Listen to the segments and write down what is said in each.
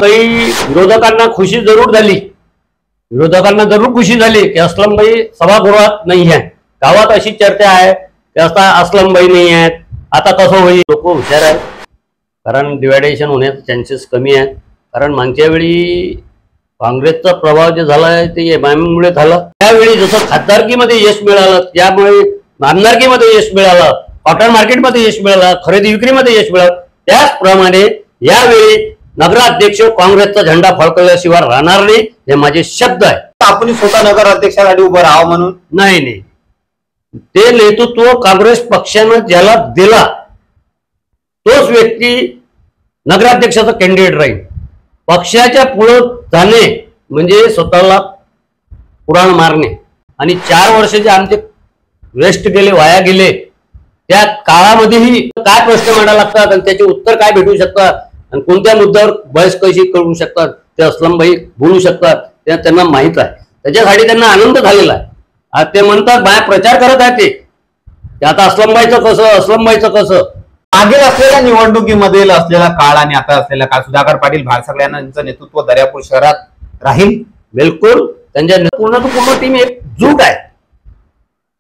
काही विरोधकांना खुशी जरूर झाली, विरोधकांना जरूर खुशी झाली की अस्लमभाई सभागृहात नाही आहे। गावात अशी चर्चा आहे की आता अस्लमभाई नाही आहेत, आता कसं होईल। लोक हुशार आहेत, कारण डिवायडेशन होण्याचे चान्सेस कमी आहेत। कारण मागच्या वेळी काँग्रेसचा प्रभाव जे झाला आहे ते एमआयएममुळे झाला। त्यावेळी जसं खासदारकीमध्ये यश मिळालं, त्यामुळे आमदारकीमध्ये यश मिळालं, कॉटन मार्केटमध्ये यश मिळालं, खरेदी विक्रीमध्ये यश मिळालं, त्याचप्रमाणे यावेळी नगराध्यक्ष काँग्रेसचा झेंडा फडकवल्याशिवाय राहणार नाही, हे माझे शब्द आहे। आपण स्वतः नगराध्यक्षासाठी उभं राहावं म्हणून नाही, ते नेतृत्व काँग्रेस पक्षानं ज्याला दिला तोच व्यक्ती नगराध्यक्षाचा कॅन्डिडेट राहील। पक्षाच्या पुढे जाणे म्हणजे स्वतःला पुराण मारणे। आणि 4 वर्ष जे आमचे वेस्ट गेले, वाया गेले, त्या काळामध्येही काय प्रश्न मांडावे लागतात आणि त्याचे उत्तर काय भेटू शकतात आणि कोणत्या मुद्द्यावर बहस कशी करू शकतात ते अस्लमभाई बोलू शकतात, ते त्यांना माहित आहे। त्याच्यासाठी त्यांना आनंद झालेला आहे। आज ते म्हणतात बाहेर प्रचार करत आहे ते आता अस्लमभाईचं कसं, अस्लमभाईचं कसं। मागील असलेल्या निवडणुकीमध्ये असलेला काळ आणि आता असलेला काळ, सुधाकर पाटील भालसगळे यांचं नेतृत्व दर्यापूर शहरात राहील। बिलकुल, त्यांच्या पूर्ण टीम एकजूट आहे।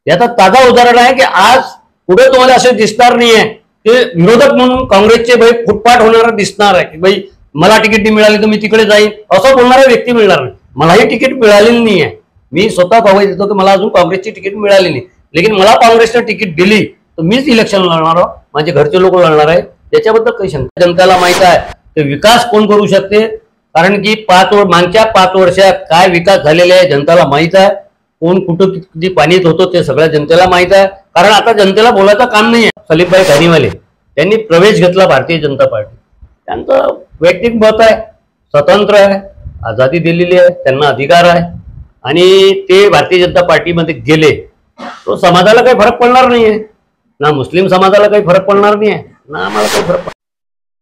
याचा ताजा उदाहरण आहे की आज पुढे तुम्हाला असे दिसणार नाहीये की विरोधक म्हणून काँग्रेसचे भाई फुटपाट होणारा दिसणार आहे की भाई मला तिकीट नाही मिळाली तर मी तिकडे जाईन, असं बोलणारा व्यक्ती मिळणार नाही। मलाही तिकीट मिळालेली नाही आहे, मी स्वतः गवाही देतो की मला अजून काँग्रेसची तिकीट मिळाली नाही, लेकिन मला काँग्रेसने तिकीट दिली तर मीच इलेक्शन लढणार आहोत, माझे घरचे लोक लढणार आहे, त्याच्याबद्दल काही शंका। जनतेला माहित आहे की विकास कोण करू शकते, कारण की मागच्या 5 वर्षात काय विकास झालेले आहे जनतेला माहित आहे। कोण कुठं किती पाणीत होतं ते सगळ्या जनतेला माहित आहे। कारण आता जनतेला बोलायचं काम नाही आहे। सलीमभाई घाणीवाले त्यांनी प्रवेश घेतला भारतीय जनता पार्टी, त्यांचं वैयक्तिक मत आहे, स्वतंत्र आहे, आझादी दिलेली आहे, त्यांना अधिकार आहे आणि ते भारतीय जनता पार्टीमध्ये गेले तो समाजाला काही फरक पडणार नाहीये, ना मुस्लिम समाजाला काही फरक पडणार नाहीये, ना आम्हाला काही फरक।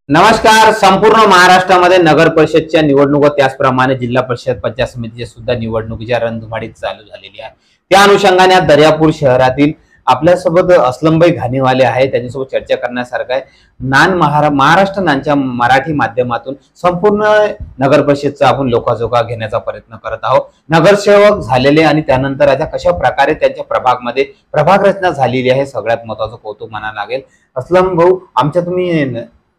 नमस्कार। संपूर्ण महाराष्ट्रामध्ये नगर परिषदच्या निवडणुका, त्याचप्रमाणे जिल्हा परिषद पंचायत समितीच्या सुद्धा निवडणुकीच्या रणधुमाळी चालू झालेली आहे। त्या अनुषंगाने दर्यापूर शहरातील आपल्यासोबत अस्लमभाई घाणीवाले आहे, त्यांच्यासोबत चर्चा करण्यासारखं आहे। महाराष्ट्र नानच्या मराठी माध्यमातून संपूर्ण नगर परिषदचा आपण लोकाजोगा घेण्याचा प्रयत्न करत आहोत। नगरसेवक झालेले आणि त्यानंतर आता कशा प्रकारे त्यांच्या प्रभागमध्ये प्रभाग रचना झालेली आहे, सगळ्यात महत्त्वाचं कौतुक मानावं लागेल। अस्लम भाऊ, आमच्या तुम्ही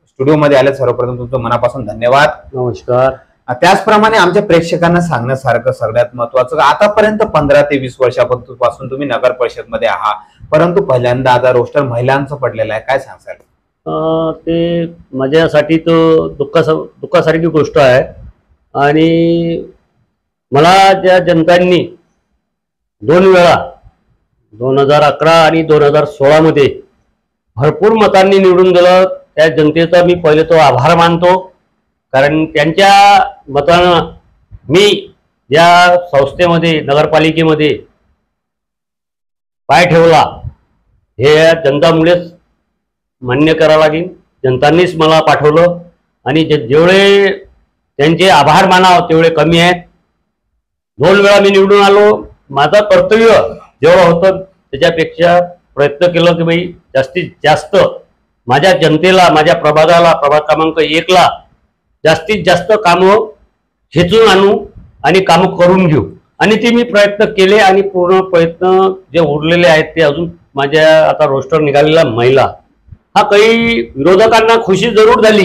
स्टुडिओमध्ये आले, सर्वप्रथम तुमचं मनापासून धन्यवाद। नमस्कार। त्याचप्रमाणे आमच्या प्रेक्षकांना सांगण्यासारखं सगळ्यात महत्त्वाचं, आतापर्यंत 15 ते 20 वर्षापासून तुम्ही नगर परिषद मध्ये आहात, परंतु पहिल्यांदा आता रोस्टर महिलांचं पडलेलं आहे, काय सांगाल? ते माझ्यासाठी तो दुःखासारखी गोष्ट आहे। आणि मला ज्या जनतांनी 2 वेळा 2011 आणि 2016 मध्ये भरपूर मतांनी निवडून दिलं, त्या जनतेचा मी पहिले तो आभार मानतो। कारण त्यांच्या मतानं मी या संस्थेमध्ये, नगरपालिकेमध्ये पाय ठेवला, हे जनतामुळेच मान्य करावं लागेल। जनतांनीच मला पाठवलं आणि जेवढे त्यांचे आभार मानावं तेवढे कमी आहेत। 2 वेळा मी निवडून आलो, माझं कर्तव्य जेवढं होतं त्याच्यापेक्षा प्रयत्न केलं की भाई जास्तीत जास्त माझ्या जनतेला, माझ्या प्रभागाला, प्रभाग क्रमांक 1 ला जास्तीत जास्त कामं खेचून आणू आणि कामं करून घेऊ, आणि ते मी प्रयत्न केले। आणि पूर्ण प्रयत्न जे उरलेले आहेत ते अजून माझ्या आता रोस्टर निघालेला महिला, हा काही विरोधकांना खुशी जरूर झाली,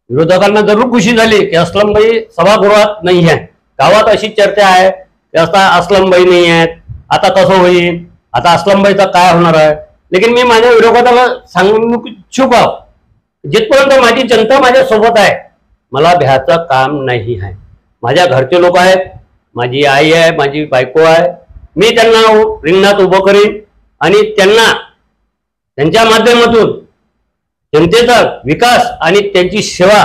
विरोधकांना जरूर खुशी झाली की अस्लमभाई सभागृहात नाही आहे। गावात अशी चर्चा आहे की आता अस्लमभाई नाही आहेत, आता कसं होईल, आता अस्लमभाईचा काय होणार आहे। लेकिन मी माझ्या विरोधाला सांगू इच्छुक आहो, जिथपर्यंत माझी जनता माझ्या सोबत आहे मला भ्याचं काम नाही आहे। माझ्या घरचे लोक आहेत, माझी आई आहे, माझी बायको आहे, मी त्यांना रिंगणात उभं करीन आणि त्यांना त्यांच्या माध्यमातून जनतेचा विकास आणि त्यांची सेवा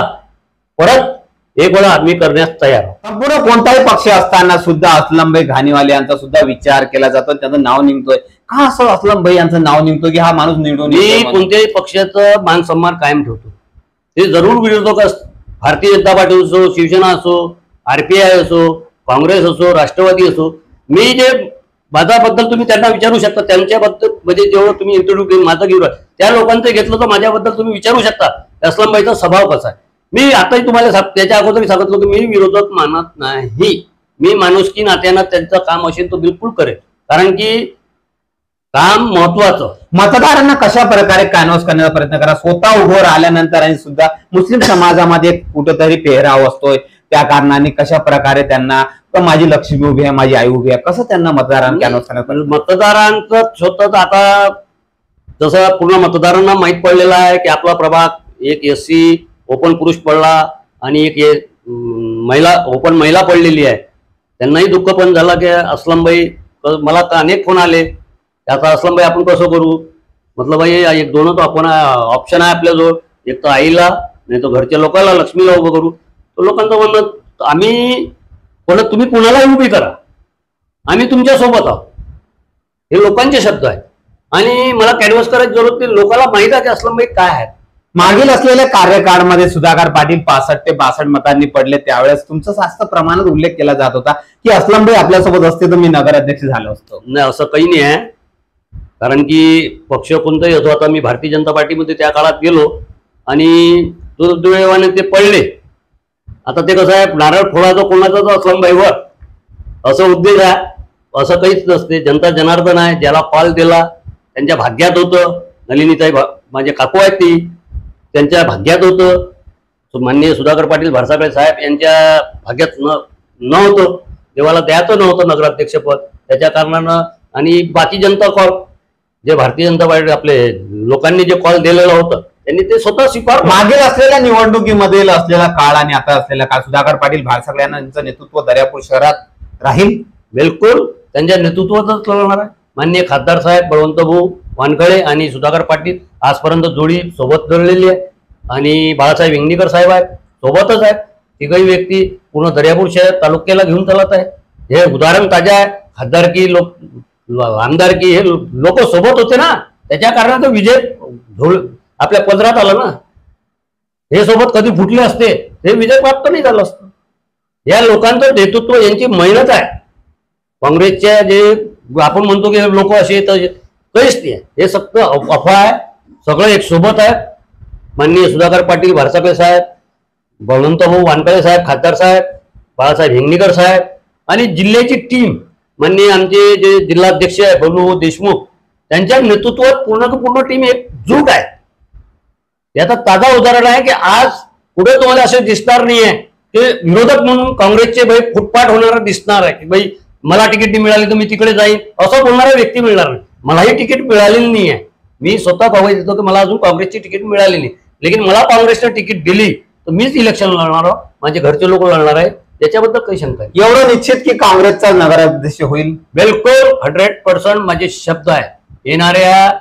परत एक वेळा मी करण्यास तयार आहे। संपूर्ण कोणताही पक्ष असताना सुद्धा अस्लमभाई घाणीवाले यांचा सुद्धा विचार केला जातो, त्यांचं नाव निघतोय का, असं अस्लमभाई यांचं नाव निघतो की हा माणूस निवडून? मी कोणत्याही पक्षाचं मान सन्मान कायम ठेवतो, ते जरूर विरोधक भारतीय जनता पार्टी असो, शिवसेना असो, RPI असो, काँग्रेस असो, राष्ट्रवादी असो, मी जे माझ्याबद्दल तुम्ही त्यांना विचारू शकता, त्यांच्याबद्दल म्हणजे जेवढं तुम्ही इंटरव्ह्यू घेऊन माझं घेऊन त्या लोकांचं घेतलं तर माझ्याबद्दल तुम्ही विचारू शकता अस्लमभाईचा स्वभाव कसा आहे। मी आताही तुम्हाला त्याच्या अगोदर सांगितलं की मी विरोधक मानत नाही. मी माणुसकी नात्यानं त्यांचं काम असेल तो बिलकुल करेल, कारण की काम महत्वाचं. मतदारांना कशा प्रकारे कॅनव्हास करण्याचा प्रयत्न करा, स्वतः उभं राहिल्यानंतर आणि सुद्धा मुस्लिम समाजामध्ये कुठेतरी पेहराव असतोय, त्या कारणाने कशा प्रकारे त्यांना माझी लक्ष्मी उभी आहे, माझी आई उभी आहे, कसं त्यांना मतदारांना कॅनव्हास करण्याचा. मतदारांचं स्वतःच आता जसं पूर्ण मतदारांना माहीत पडलेलं आहे की आपला प्रभाग एक SC ओपन पुरुष पडला आणि एक महिला ओपन महिला पडलेली आहे. त्यांनाही दुःख पण झालं की असलमभाई, मला अनेक फोन आले आता असलमभाई आपण कसं करू. म्हटलं भाई एक दोनच आपण ऑप्शन आहे आपल्याजवळ, एक तर आईला नाही तर घरच्या लोकांना लक्ष्मीला उभं करू. तो लोकांचं म्हणणं आम्ही तुम्ही कुणालाही उभी करा, आम्ही तुमच्या सोबत आहोत, हे लोकांचे शब्द आहेत. आणि मला कॅनव्हास करायची जरूरत नाही, लोकांना माहित आहे की असलमभाई काय आहेत. मागील असलेल्या कार्यकाळामध्ये सुधाकर पाटील 65 ते 62 मतांनी पडले, त्यावेळेस तुमचा जास्त प्रमाणात उल्लेख केला जात होता की असलमभाई आपल्यासोबत असते तर मी नगराध्यक्ष झालो असतो. नाही, असं काही नाही आहे, कारण की पक्ष कोणताही असो. आता मी भारतीय जनता पार्टीमध्ये त्या काळात गेलो आणि दुर्दैवाने ते पडले. आता ते कसं आहे, नारळ फोडायचं कोणाचाच असलमभाईवर असं उद्देश आहे, असं काहीच नसते. जनता जनार्दन आहे, ज्याला कॉल दिला त्यांच्या भाग्यात होतं. नलिनीताई माझे काकू आहेत ती, त्यांच्या भाग्यात होतं. माननीय सुधाकर पाटील भारसागळे साहेब यांच्या भाग्यात नव्हतं, देवाला द्यायचं नव्हतं नगराध्यक्षपद, त्याच्या कारणानं. आणि बाकी जनता कॉल जे भारतीय जनता पार्टी आपले लोकांनी जे कॉल दिलेलं होतं त्यांनी ते स्वतः स्वीकार. मागील असलेल्या निवडणुकीमध्ये असलेला काळ आणि आता असलेला काळ, सुधाकर पाटील भारसागळे यांचं नेतृत्व दर्यापूर शहरात राहील. बिलकुल त्यांच्या नेतृत्वातच लढणार आहे. माननीय खासदार साहेब बळवंतभाऊ वानखळे आणि सुधाकर पाटील आजपर्यंत जोडी सोबत लढलेली आहे. आणि बाळासाहेब हिंगणीकर साहेब आहेत, सोबतच आहेत. तिघही व्यक्ती पूर्ण दर्यापूर शहर तालुक्याला घेऊन चालत आहे. हे उदाहरण ताजे आहे. खासदारकी आमदारकी हे लोक सोबत होते ना, त्याच्या कारणानं विजय आपल्या पदरात आला ना. हे सोबत कधी फुटले असते हे विजय प्राप्त नाही झालं असतं. या लोकांचं नेतृत्व, यांची मेहनत आहे. काँग्रेसच्या जे आपण म्हणतो की लोक असे काहीच नाही, हे फक्त अफवा आहे. सगळं एक सोबत आहे. माननीय सुधाकर पाटील भारसागळे साहेब, बळवंतभाऊ वानखळे साहेब, खासदार साहेब, बाळासाहेब हिंगणीकर साहेब आणि जिल्ह्याची टीम, माननीय आमचे जे जिल्हाध्यक्ष आहे बबलू देशमुख, त्यांच्या नेतृत्वात पूर्ण टीम एकजूट आहे. याचा ताजा उदाहरण आहे की आज पुढे तुम्हाला असं दिसणार नाही आहे की विरोधक म्हणून काँग्रेसचे भाई फुटपाट होणारा दिसणार आहे की भाई मला तिकीट नाही मिळाली तर मी तिकडे जाईन, असं बोलणारा व्यक्ती मिळणार नाही. मलाही तिकीट मिळालेली नाही आहे. मी स्वतः गवाही देतो की मला अजून काँग्रेसची तिकीट मिळाली नाही, लेकिन मला काँग्रेसने तिकीट दिली तर मीच इलेक्शन लढणार आहोत, माझे घरचे लोक लढणार आहे, त्याच्याबद्दल काही शंका आहे. एवढं निश्चित की काँग्रेसचा नगराध्यक्ष होईल? बिलकुल 100% माझे शब्द आहे. येणाऱ्या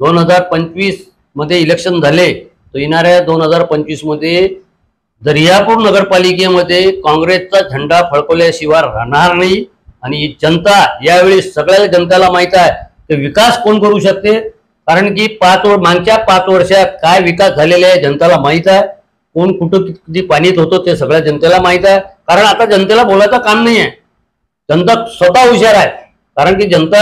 2025 मध्ये इलेक्शन झाले तर येणाऱ्या 2025 मध्ये दर्यापूर नगरपालिकेमध्ये काँग्रेसचा झेंडा फडकवल्याशिवाय राहणार नाही. आणि जनता यावेळी सगळ्या जनतेला माहित आहे की विकास कोण करू शकते, कारण की मागच्या 5 वर्षात काय विकास झालेला आहे जनतेला माहित आहे. कोण कुठं किती पाणीत होतं ते सगळ्या जनतेला माहित आहे. कारण आता जनतेला बोलायचं काम नाही आहे, जनता स्वतः हुशार आहे. कारण की जनता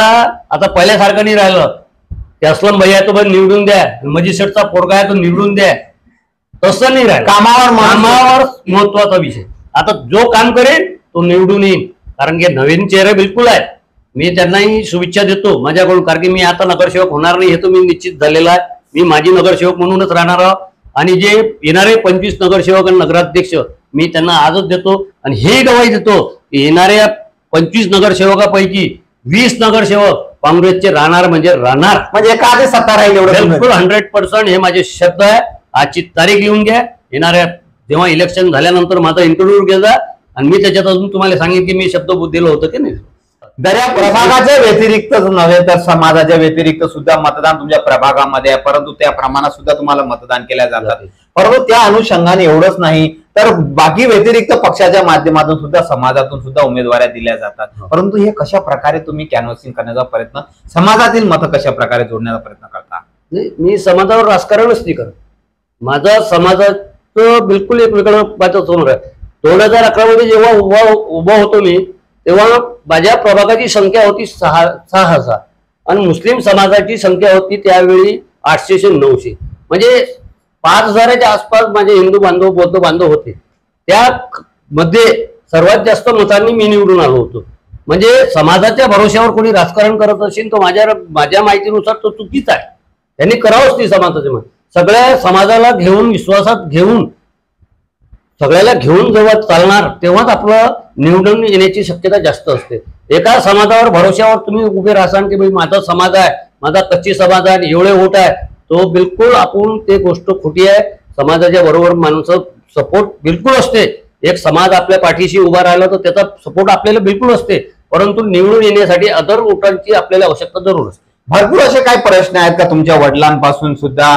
आता पहिल्यासारखं नाही राहिलं की असलम भैया तो बस निवडून द्या, मजिस्ट्रेटचा पोरगा आहे तो निवडून द्या, तसं नाही राहिलं. कामावर महत्वाचा विषय. आता जो काम करेल तो निवडून येईल, कारण की नवीन चेहरे बिलकुल आहेत. मी त्यांनाही शुभेच्छा देतो माझ्याकडून, कारण की मी आता नगरसेवक होणार नाही हे तो मी निश्चित झालेला आहे. मी माजी नगरसेवक म्हणूनच राहणार आहोत. आणि जे येणारे 25 नगरसेवक आणि नगराध्यक्ष मी त्यांना आजच देतो आणि हे गवाही देतो की येणाऱ्या 25 नगरसेवकापैकी 20 नगरसेवक काँग्रेसचे राहणार म्हणजे राहणार, म्हणजे एखादे सत्ता राहील एवढं. बिलकुल 100% हे माझे शब्द आहे. आजची तारीख लिहून घ्या. येणाऱ्या जेव्हा इलेक्शन झाल्यानंतर माझा इंटरव्ह्यू घ्या आणि मी त्याच्यात अजून तुम्हाला सांगेन की मी शब्द दिलं होतं की नाही. दर्या प्रभागाच्या व्यतिरिक्तच नव्हे तर समाजाच्या व्यतिरिक्त सुद्धा मतदान तुमच्या प्रभागामध्ये आहे, परंतु त्या प्रमाणात सुद्धा तुम्हाला मतदान केल्या जातात. परंतु त्या अनुषंगाने एवढंच नाही तर बाकी व्यतिरिक्त पक्षाच्या माध्यमातून सुद्धा समाजातून सुद्धा उमेदवाऱ्या दिल्या जातात. परंतु हे कशा प्रकारे तुम्ही कॅनव्हासिंग करण्याचा प्रयत्न, समाजातील मतं कशा प्रकारे जोडण्याचा प्रयत्न करता? नाही, मी समाजावर राजकारणच नाही करत. माझा समाजाचं बिलकुल एक वेगळं माझं समोर आहे. 2011 मध्ये जेव्हा उभा होतो मी, तेव्हा माझ्या प्रभागाची संख्या होती 6,000 आणि मुस्लिम समाजाची संख्या होती त्यावेळी 800 ते 900. म्हणजे 5,000च्या आसपास माझे हिंदू बांधव बौद्ध बांधव होते. त्या मध्ये सर्वात जास्त मतांनी मी निवडून आलो होतो. म्हणजे समाजाच्या भरोश्यावर कोणी राजकारण करत असेल तर माझ्या माहितीनुसार तो चुकीचा आहे. त्यांनी करावंच ती समाजाचे मत. सगळ्या समाजाला घेऊन, विश्वासात घेऊन, सगळ्याला घेऊन जेव्हा चालणार तेव्हाच आपलं निवडून येण्याची शक्यता जास्त असते. एका समाजावर भरोश्यावर तुम्ही उभे राहसान की भाई माझा समाज आहे, माझा कच्ची समाज आहे, एवढे वोट आहे, तो बिलकुल आपण ते गोष्ट खोटी आहे. समाजाच्या बरोबर माणसं सपोर्ट बिलकुल असते. एक समाज आपल्या पाठीशी उभा राहिला तर त्याचा सपोर्ट आपल्याला बिलकुल असते. परंतु निवडून येण्यासाठी अदर वोटांची आपल्याला आवश्यकता जरूर असते. भरपूर असे काही प्रश्न आहेत का तुमच्या वडिलांपासून सुद्धा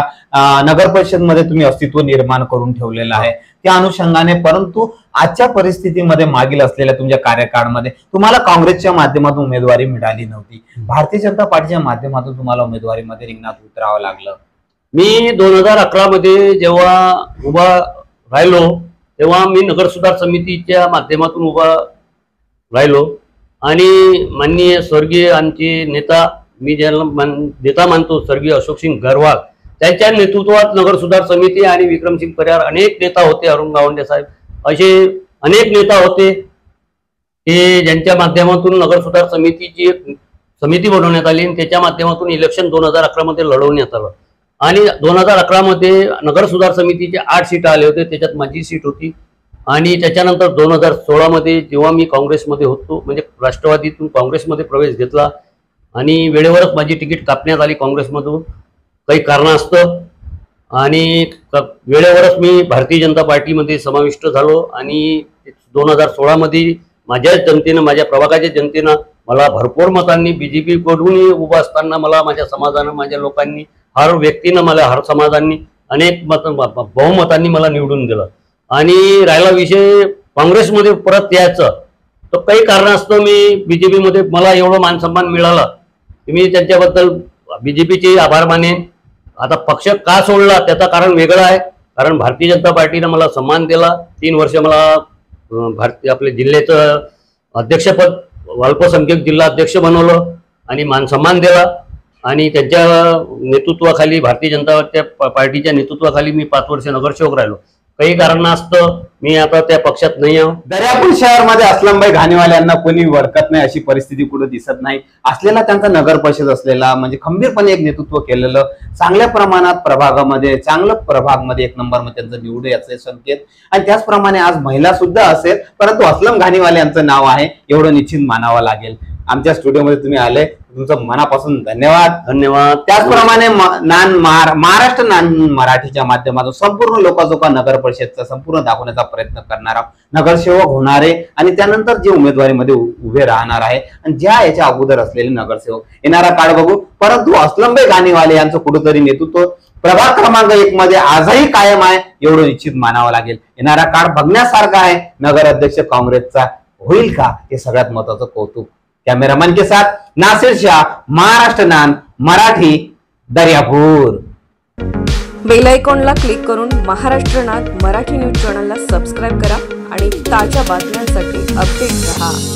नगर परिषद मध्ये तुम्ही अस्तित्व निर्माण करून ठेवलेलं आहे त्या अनुषंगाने, परंतु आजच्या परिस्थितीमध्ये मागील असलेल्या तुमच्या कार्यकाळामध्ये तुम्हाला काँग्रेसच्या माध्यमातून उमेदवारी मिळाली नव्हती, भारतीय जनता पार्टीच्या माध्यमातून तुम्हाला उमेदवारीमध्ये रिंगणात उतरावं लागलं. मी 2011 मध्ये जेव्हा उभा राहिलो तेव्हा मी नगर सुधार समितीच्या माध्यमातून उभा राहिलो आणि माननीय स्वर्गीय आमचे नेता, मी ज्याला नेता मानतो, स्वर्गीय अशोकसिंग गरवाल, त्यांच्या नेतृत्वात नगर सुधार समिती आणि विक्रमसिंग परिहार अनेक नेता होते, अरुण गावंडे साहेब, असे अनेक नेता होते की ज्यांच्या माध्यमातून नगर सुधार समितीची एक समिती बनवण्यात आली आणि त्याच्या माध्यमातून इलेक्शन 2011 मध्ये लढवण्यात आलं. आणि 2011 मध्ये नगर सुधार समितीचे 8 सीट आले होते, त्याच्यात माझी सीट होती. आणि त्याच्यानंतर 2016 मध्ये जेव्हा मी काँग्रेसमध्ये होतो, म्हणजे राष्ट्रवादीतून काँग्रेसमध्ये प्रवेश घेतला आणि वेळेवरच माझी तिकीट कापण्यात आली काँग्रेसमधून काही कारणास्तव, आणि वेळेवरच मी भारतीय जनता पार्टीमध्ये समाविष्ट झालो. आणि 2016 मध्ये माझ्या जनतेनं, माझ्या प्रभागाच्या जनतेनं मला भरपूर मतांनी, बीजेपी कडूनही उभा असताना मला माझ्या समाजानं, माझ्या लोकांनी, हर व्यक्तीनं मला, हर समाजांनी अनेक बहुमतांनी मला निवडून दिलं. आणि राहिला विषय काँग्रेसमध्ये परत यायचं, तर काही कारणास्तव मी बीजेपीमध्ये मला एवढं मानसन्मान मिळाला की मी त्यांच्याबद्दल बीजेपीचे आभार मानेन. आता पक्ष का सोडला त्याचं कारण वेगळं आहे, कारण भारतीय जनता पार्टीनं मला सन्मान दिला. 3 वर्ष मला आपल्या जिल्ह्याचं अध्यक्षपद, अल्पसंख्याक जिल्हा अध्यक्ष बनवलं आणि मानसन्मान दिला. आणि त्यांच्या नेतृत्वाखाली, भारतीय जनता पार्टीच्या नेतृत्वाखाली मी 5 वर्ष नगरसेवक राहिलो. काही कारणास्तव मी आता त्या पक्षात नाही आहे. दर्यापूर शहरामध्ये असलमभाई घाणेवाल्यांना कोणी ओळखत नाही अशी परिस्थिती कुठे दिसत नाही. असलेला त्यांचा नगर परिषद असलेला, म्हणजे खंबीरपणे एक नेतृत्व केलेलं, चांगल्या प्रमाणात प्रभागामध्ये, चांगलं प्रभागमध्ये 1 नंबरमध्ये त्यांचं निवडून याचे संकेत. आणि त्याचप्रमाणे आज महिला सुद्धा असेल, परंतु असलम घाणेवाले यांचं नाव आहे एवढं निश्चित मानावं लागेल. आमच्या स्टुडिओमध्ये तुम्ही आले, तुमचं मनापासून धन्यवाद. धन्यवाद. त्याचप्रमाणे महाराष्ट्र नान मराठीच्या माध्यमातून संपूर्ण लोकांजोगा नगर परिषदचा संपूर्ण दाखवण्याचा प्रयत्न करणारा नगरसेवक होणारे आणि त्यानंतर जे उमेदवारीमध्ये उभे राहणार आहे आणि ज्या याच्या अगोदर असलेले नगरसेवक येणारा काळ बघू. परंतु असलमभाई घाणेवाले यांचं कुठेतरी नेतृत्व प्रभाग क्रमांक 1 मध्ये आजही कायम आहे एवढं निश्चित मानावं लागेल. येणारा काळ बघण्यासारखा आहे. नगर अध्यक्ष काँग्रेसचा होईल का, हे सगळ्यात महत्वाचं कौतुक. कॅमेरामॅन के साथ नासिर शाह, महाराष्ट्र नान मराठी, दर्यापूर. बेल आयकॉनला क्लिक करून महाराष्ट्र नान मराठी न्यूज चॅनलला सबस्क्राईब करा आणि ताज्या बातम्यांसाठी अपडेट रहा.